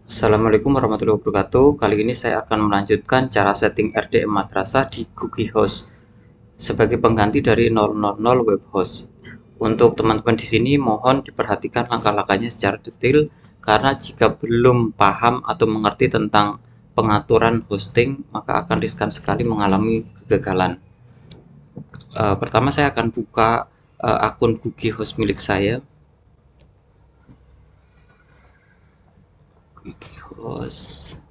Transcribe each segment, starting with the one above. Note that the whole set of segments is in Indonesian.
Assalamualaikum warahmatullahi wabarakatuh. Kali ini saya akan melanjutkan cara setting RDM madrasah di Google Host sebagai pengganti dari 000 web host. Untuk teman-teman di sini mohon diperhatikan langkah-langkahnya secara detail karena jika belum paham atau mengerti tentang pengaturan hosting maka akan riskan sekali mengalami kegagalan. Pertama saya akan buka akun Google Host milik saya. Google Host.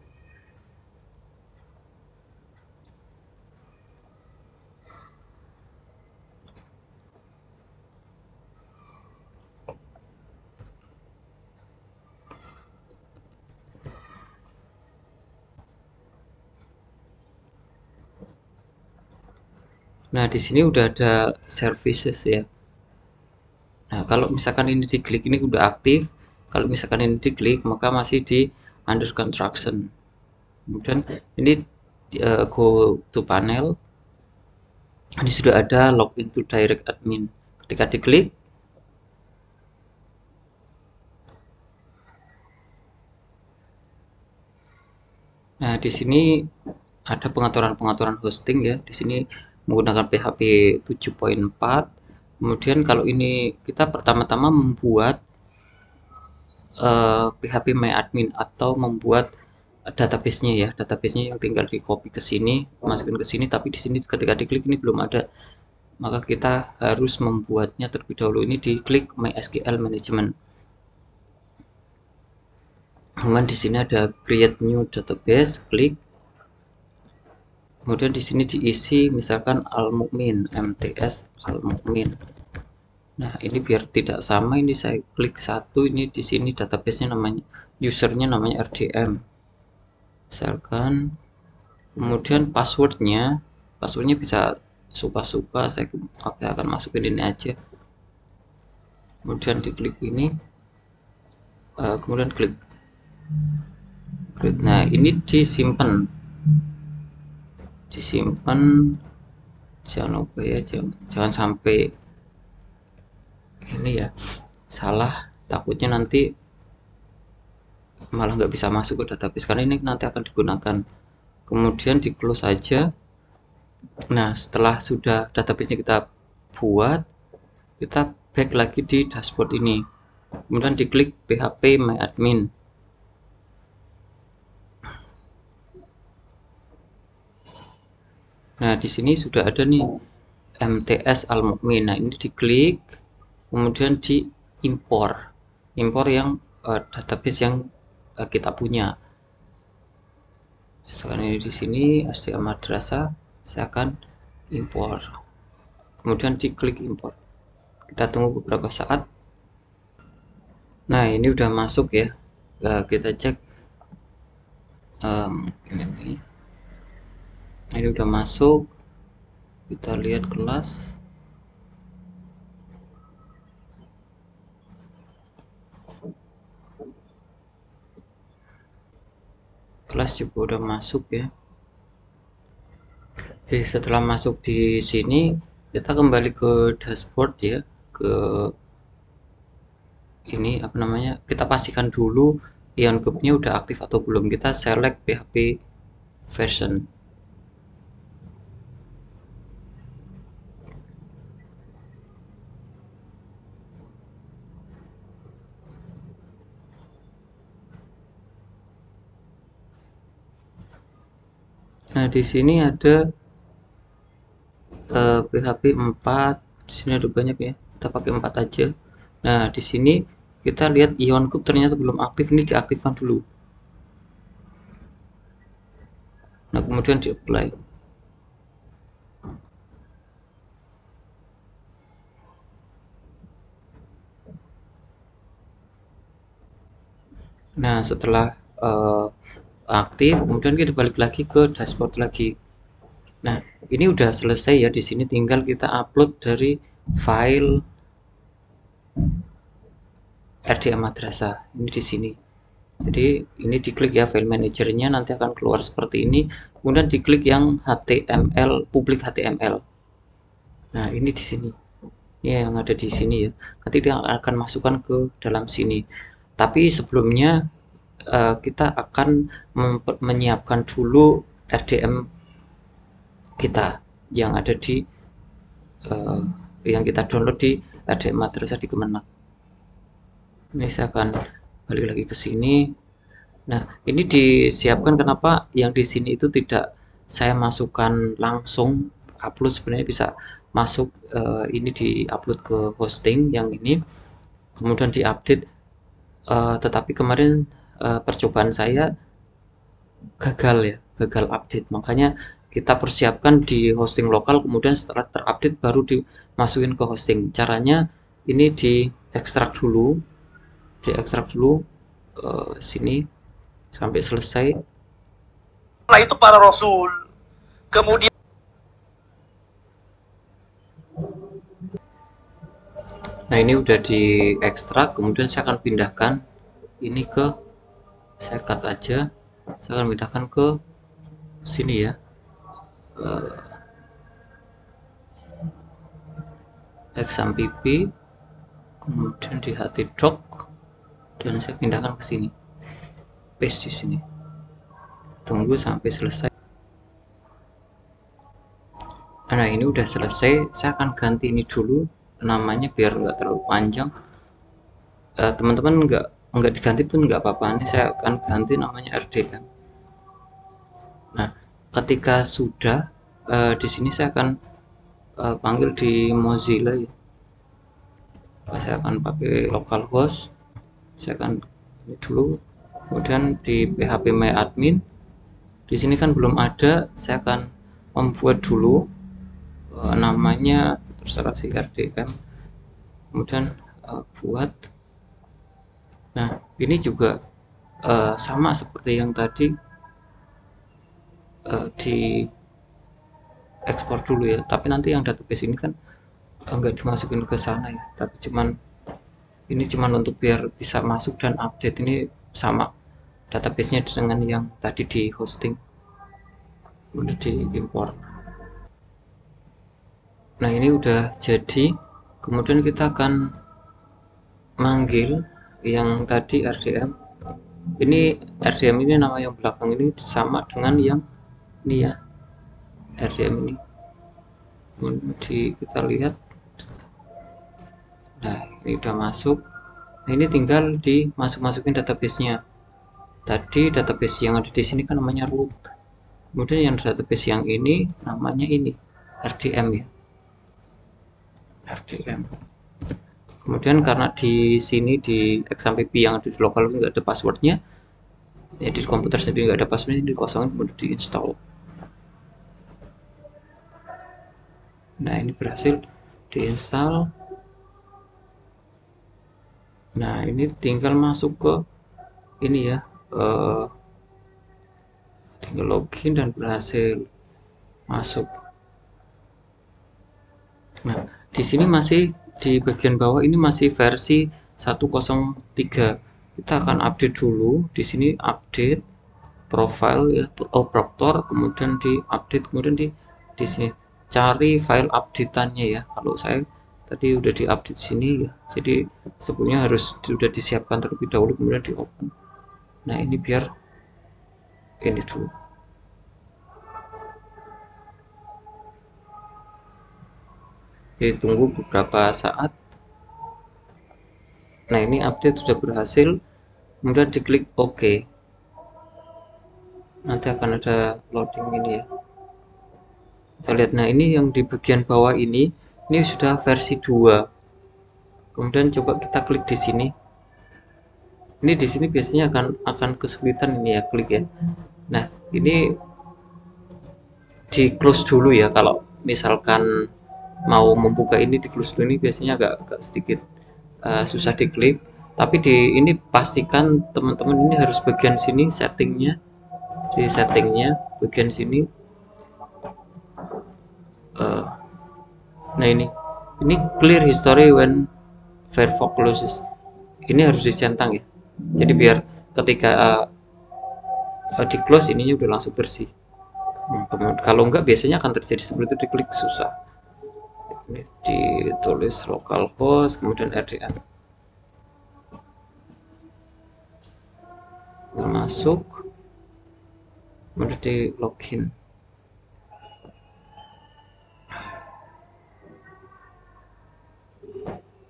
Nah, di sini udah ada services ya. Nah, kalau misalkan ini diklik ini udah aktif, kalau misalkan ini diklik maka masih di under construction. Kemudian ini go to panel, ini sudah ada login to direct admin. Ketika diklik, nah di sini ada pengaturan-pengaturan hosting ya. Di sini menggunakan PHP 7.4. Kemudian kalau ini kita pertama-tama membuat PHP MyAdmin atau membuat database-nya ya, database-nya yang tinggal di copy ke sini, masukin ke sini, tapi di sini ketika diklik ini belum ada, maka kita harus membuatnya terlebih dahulu. Ini diklik MySQL Management. Kemudian di sini ada create new database, klik. Kemudian di sini diisi misalkan Al-Mukmin, MTS Al-Mukmin. Nah, ini biar tidak sama, ini saya klik satu, ini di sini database-nya namanya, usernya namanya RDM. Misalkan, kemudian passwordnya bisa suka-suka, saya akan masukin ini aja. Kemudian diklik ini, kemudian klik. Nah, ini disimpan, jangan lupa ya, jangan sampai ini ya salah, takutnya nanti malah nggak bisa masuk ke database karena ini nanti akan digunakan. Kemudian di close saja. Nah, setelah sudah database-nya kita buat, kita back lagi di dashboard ini. Kemudian diklik PHP MyAdmin. Nah, di sini sudah ada nih MTS Al-Mukmin. Nah, ini diklik, kemudian diimpor. Impor yang database yang kita punya. Misalkan ini di sini SDM Madrasah, saya akan impor. Kemudian diklik impor. Kita tunggu beberapa saat. Nah, ini udah masuk ya. Kita cek. Ini udah masuk. Kita lihat kelas. Kelas juga udah masuk ya. Jadi setelah masuk di sini, kita kembali ke dashboard ya, ke ini apa namanya, kita pastikan dulu ion group-nya udah aktif atau belum. Kita select PHP version. Nah, di sini ada PHP 4. Di sini ada banyak ya. Kita pakai 4 aja. Nah, di sini kita lihat ion group ternyata belum aktif, ini diaktifkan dulu. Nah, kemudian di apply. Nah, setelah aktif, kemudian kita balik lagi ke dashboard lagi. Nah, ini udah selesai ya. Di sini tinggal kita upload dari file RDM Madrasah. Ini di sini. Jadi ini diklik ya file manajernya, nanti akan keluar seperti ini. Kemudian diklik yang HTML, publik HTML. Nah, ini di sini. Ini yang ada di sini ya. Nanti dia akan masukkan ke dalam sini. Tapi sebelumnya kita akan menyiapkan dulu RDM kita yang ada di yang kita download di RDM Madrasah di Kemenang. Ini saya akan balik lagi ke sini. Nah, ini disiapkan kenapa yang di sini itu tidak saya masukkan langsung upload, sebenarnya bisa masuk ini di-upload ke hosting yang ini, kemudian diupdate, tetapi kemarin percobaan saya gagal ya, gagal update. Makanya kita persiapkan di hosting lokal, kemudian setelah terupdate baru dimasukin ke hosting. Caranya ini diekstrak dulu sini sampai selesai. Nah, itu para rasul. Kemudian Nah, ini udah diekstrak, kemudian saya akan pindahkan ini ke, saya cut aja, saya akan pindahkan ke sini ya, XMPP, kemudian di htdoc, dan saya pindahkan ke sini, paste di sini, tunggu sampai selesai. Nah, ini udah selesai, saya akan ganti ini dulu namanya biar nggak terlalu panjang. Teman-teman nggak diganti pun nggak apa-apa, nih saya akan ganti namanya RDM. Nah, ketika sudah di sini saya akan panggil di Mozilla ya. Saya akan pakai localhost, saya akan ini dulu, kemudian di phpMyAdmin. Di sini kan belum ada, saya akan membuat dulu namanya terserah si RDM, kemudian buat. Nah, ini juga sama seperti yang tadi, di ekspor dulu ya, tapi nanti yang database ini kan enggak dimasukin ke sana ya, tapi ini cuman untuk biar bisa masuk dan update. Ini sama databasenya dengan yang tadi di hosting, udah diimpor. Nah, ini udah jadi, kemudian kita akan manggil yang tadi RDM. Ini RDM ini nama yang belakang ini sama dengan yang ini ya, RDM ini. Kita lihat, nah ini udah masuk. Nah, ini tinggal dimasuk-masukin database-nya. Tadi database yang ada di sini kan namanya root, kemudian yang database yang ini namanya ini RDM ya, RDM. Kemudian karena di sini di XMPP yang ada di lokal nggak ada passwordnya, ya di komputer sendiri nggak ada passwordnya, dikosongin kemudian diinstal. Nah, ini berhasil diinstal. Nah, ini tinggal masuk ke ini ya, tinggal login dan berhasil masuk. Nah, di sini masih di bagian bawah ini masih versi 103. Kita akan update dulu. Di sini update profile ya, Proctor, kemudian di update, kemudian di sini cari file updateannya ya. Kalau saya tadi udah di update sini ya, jadi sebelumnya harus sudah disiapkan terlebih dahulu, kemudian di open. Nah, ini biar ini dulu. Tunggu beberapa saat. Nah, ini update sudah berhasil, kemudian diklik OK. Nanti akan ada loading ini ya, kita lihat. Nah, ini yang di bagian bawah ini sudah versi 2. Kemudian coba kita klik di sini. Ini di sini biasanya akan kesulitan ini ya, klik ya. Nah, ini di close dulu ya, kalau misalkan mau membuka ini di close dulu. Ini biasanya agak sedikit susah diklik, tapi ini pastikan teman-teman ini harus bagian sini settingnya, di settingnya bagian sini. Nah, ini clear history when Firefox closes, ini harus dicentang ya, jadi biar ketika di close ininya udah langsung bersih. Kalau enggak biasanya akan terjadi seperti itu, diklik susah. Ini ditulis localhost kemudian RDM. masuk, kemudian di login.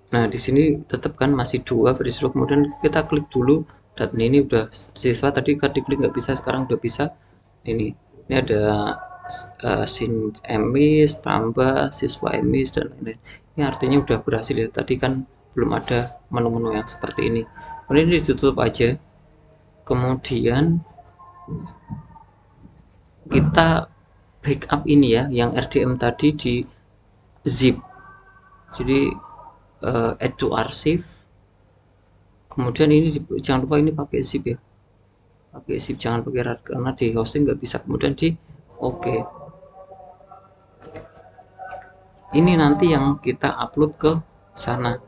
Nah, di sini tetap kan masih 2 berisiko, kemudian kita klik dulu, dan ini udah siswa tadi kan diklik nggak bisa, sekarang udah bisa. Ini ada sin emis tambah siswa emis dan lain-lain. Ini artinya udah berhasil ya, tadi kan belum ada menu-menu yang seperti ini. Kemudian ini ditutup aja, kemudian kita backup ini ya, yang RDM tadi di zip. Jadi add to archive, kemudian ini jangan lupa ini pakai zip ya, pakai zip, jangan pakai RAR karena di hosting nggak bisa. Kemudian di oke. Ini nanti yang kita upload ke sana.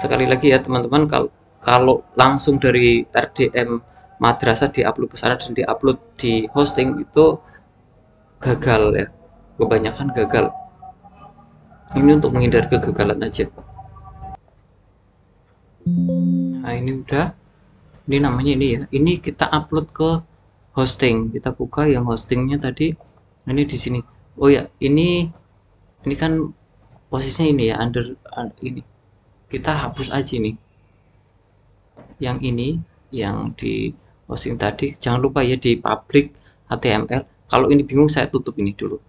Sekali lagi ya teman-teman, kalau langsung dari RDM madrasah diupload ke sana dan diupload di hosting itu gagal ya, kebanyakan gagal. Ini untuk menghindari kegagalan aja. Nah, ini udah, ini namanya ini ya, ini kita upload ke hosting, kita buka yang hostingnya tadi. Ini di sini. Oh ya, ini kan posisinya ini ya, under ini, kita hapus aja nih yang ini, yang di hosting tadi. Jangan lupa ya di public HTML. Kalau ini bingung, saya tutup ini dulu,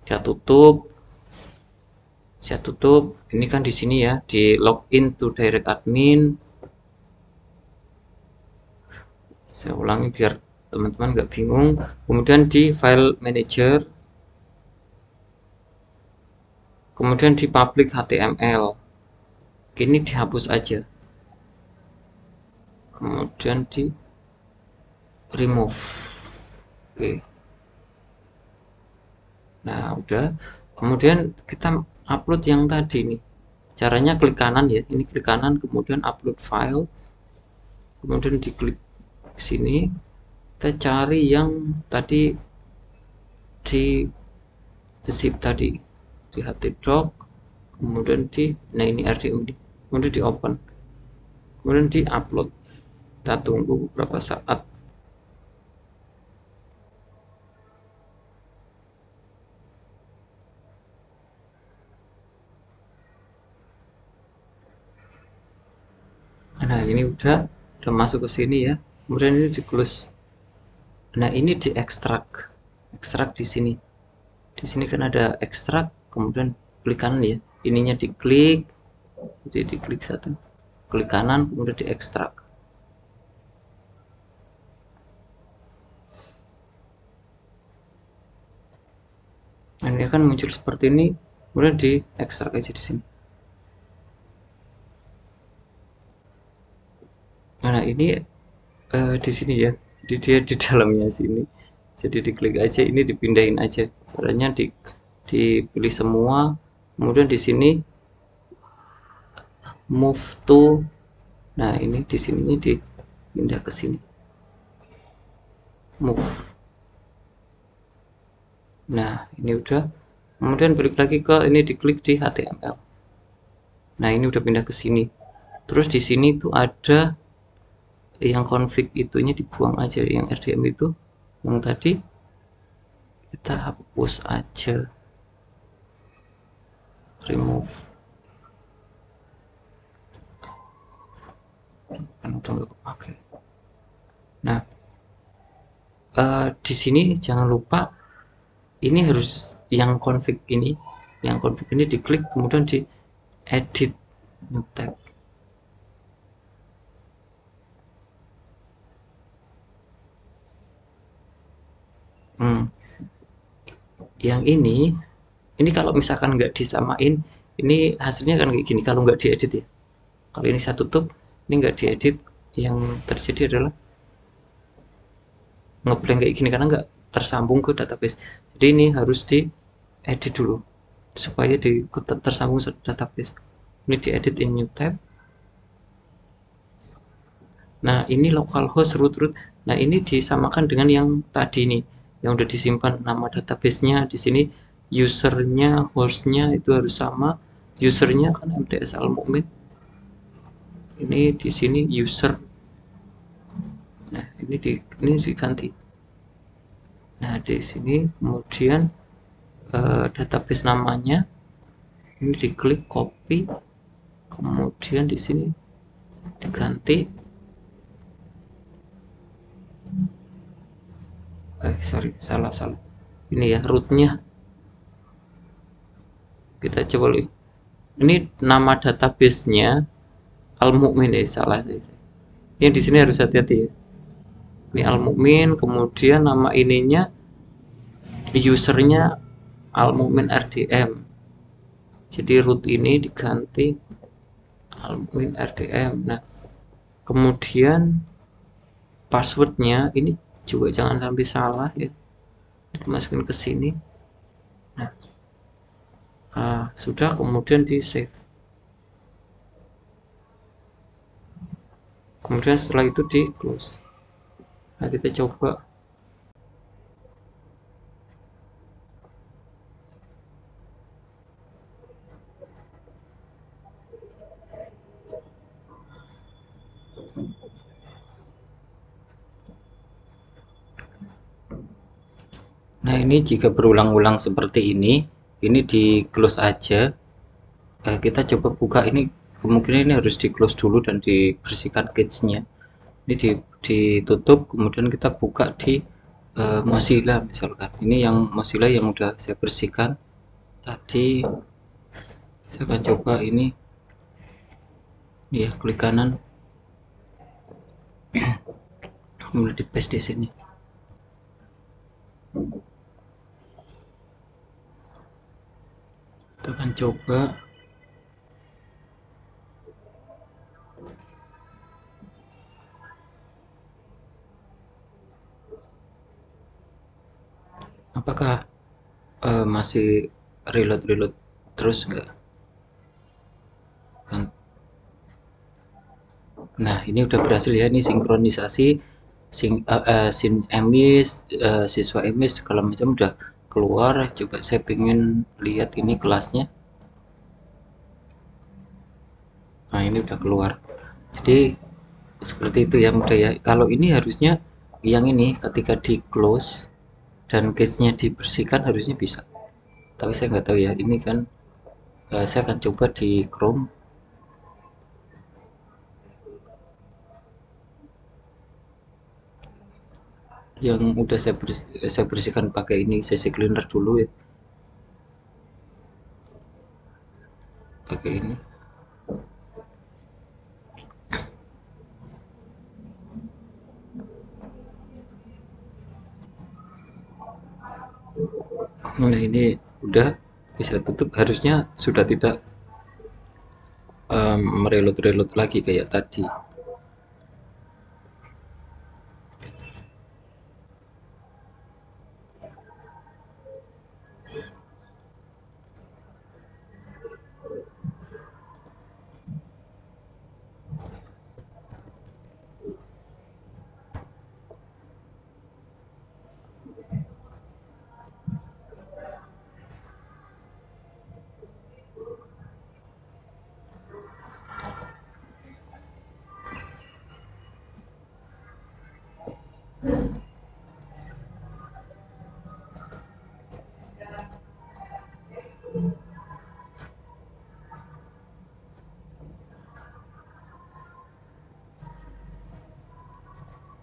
saya tutup. Ini kan di sini ya, di login to direct admin. Saya ulangi biar teman-teman nggak bingung. Kemudian di file manager, kemudian di public HTML, ini dihapus aja, kemudian di remove. Oke. Nah, udah. Kemudian kita upload yang tadi nih. Caranya klik kanan ya, ini klik kanan, kemudian upload file, kemudian diklik sini, kita cari yang tadi di zip tadi, di htdoc, kemudian di, nah ini RDM ini, kemudian di open, kemudian di upload. Kita tunggu beberapa saat. Nah, ini udah masuk ke sini ya, kemudian ini di close. Nah, ini di ekstrak di sini. Di sini kan ada ekstrak, kemudian klik kanan ya, ininya diklik, jadi diklik satu, klik kanan, kemudian di ekstrak. Nah, ini akan muncul seperti ini, kemudian di ekstrak aja di sini. Nah, ini di sini ya, jadi dia di dalamnya sini, jadi diklik aja, ini dipindahin aja. Caranya dipilih semua, kemudian di sini move to, nah ini di sini dipindah ke sini, move. Nah, ini udah, kemudian balik lagi ke ini, diklik di HTML. Nah, ini udah pindah ke sini. Terus di sini tuh ada yang config, itunya dibuang aja, yang RDM itu yang tadi kita hapus aja, remove. Kan udah nggak kepake. Nah, di sini jangan lupa ini harus yang config ini, diklik, kemudian di edit new tab. Yang ini kalau misalkan nggak disamain, ini hasilnya kan kayak gini kalau nggak diedit ya. Kalau ini saya tutup, ini nggak diedit, yang terjadi adalah ngeblank kayak gini karena nggak tersambung ke database. Jadi ini harus diedit dulu supaya tersambung ke database. Ini diedit in new tab. Nah, ini localhost root. Nah, ini disamakan dengan yang tadi nih, yang udah disimpan nama databasenya di sini, usernya, hostnya itu harus sama. Usernya kan MTS Al Mukmin. Ini di sini user. Nah, ini diganti. Nah, di sini kemudian database namanya ini diklik copy, kemudian di sini diganti. Sorry, salah. Ini ya rootnya. Kita coba lihat. Ini nama database-nya Al-Mu'min ya, salah. Ini di sini harus hati-hati ya. Ini Al-Mu'min, kemudian nama ininya usernya Al-Mu'min RDM. Jadi root ini diganti Al-Mu'min RDM. Nah, kemudian passwordnya ini juga jangan sampai salah ya, dimasukin ke sini. Nah, sudah, kemudian di save. Kemudian setelah itu di close. Nah, kita coba. Nah, ini jika berulang-ulang seperti ini di close aja. Kita coba buka ini, kemungkinan ini harus di close dulu dan dibersihkan cache-nya. Ini ditutup, kemudian kita buka di Mozilla misalkan. Ini yang Mozilla yang udah saya bersihkan tadi. Saya akan coba ini ya, klik kanan, kemudian di paste di sini. Kita akan coba. Apakah masih reload terus enggak? Nah, ini udah berhasil ya, ini sinkronisasi sin emis, siswa emis segala macam udah keluar. Coba saya pengen lihat ini kelasnya. Nah, ini udah keluar. Jadi seperti itu ya, mudah ya. Kalau ini harusnya yang ini ketika di close dan cache-nya dibersihkan harusnya bisa. Tapi saya nggak tahu ya, ini kan saya akan coba di Chrome. Yang udah saya bersihkan pakai ini CC cleaner dulu ya, pakai ini. Nah, ini udah bisa tutup, harusnya sudah tidak mereload lagi kayak tadi.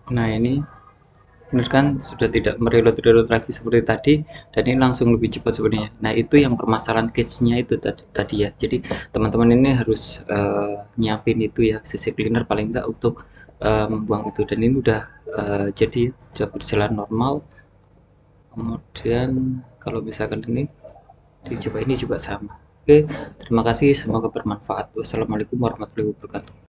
Nah, ini benar kan sudah tidak mereload lagi seperti tadi, dan ini langsung lebih cepat sebenarnya. Nah, itu yang permasalahan cache-nya itu tadi ya. Jadi teman-teman ini harus nyiapin itu ya, CC cleaner paling enggak untuk membuang itu. Dan ini udah jadi sudah berjalan normal. Kemudian kalau misalkan ini dicoba, ini juga sama. Oke, terima kasih, semoga bermanfaat. Wassalamualaikum warahmatullahi wabarakatuh.